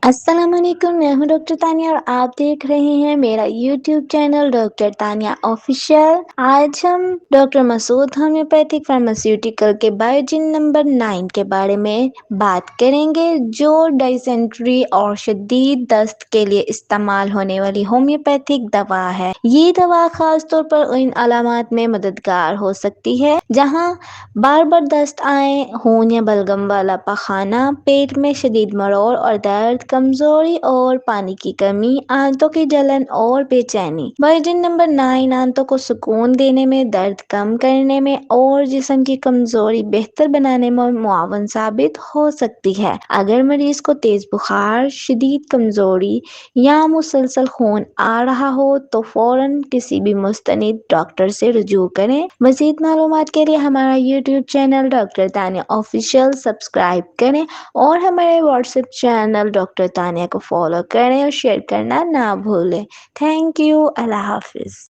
अस्सलाम वालेकुम, मैं हूँ डॉक्टर तानिया और आप देख रहे हैं मेरा YouTube channel doctor Tania official. आज हम डॉक्टर मसूद होम्योपैथिक फार्मास्यूटिकल के बायोजिन नंबर 9 के बारे में बात करेंगे, जो डाइसेंट्री और शदीद दस्त के लिए इस्तेमाल होने वाली होम्योपैथिक दवा है। ये दवा खास तौर पर इन अलामात में मददगार हो सकती है जहाँ बार बार दस्त आए, खून या बलगम वाला पखाना, पेट में शदीद मरोड़ और दर्द, कमजोरी और पानी की कमी, आंतों की जलन और बेचैनी। वर्जन नंबर 9 आंतों को सुकून देने में, दर्द कम करने में और जिस्म की कमजोरी बेहतर बनाने में मुआवन साबित हो सकती है। अगर मरीज को तेज बुखार, शदीद कमजोरी या मुसलसल खून आ रहा हो तो फौरन किसी भी मुस्तनिद डॉक्टर से रुजू करें। मजीद मालूमात के लिए हमारा YouTube channel doctor Tania official subscribe करें और हमारे व्हाट्सएप चैनल डॉक्टर तानिया को फॉलो करें और शेयर करना ना भूलें। Thank you. Allah Hafiz.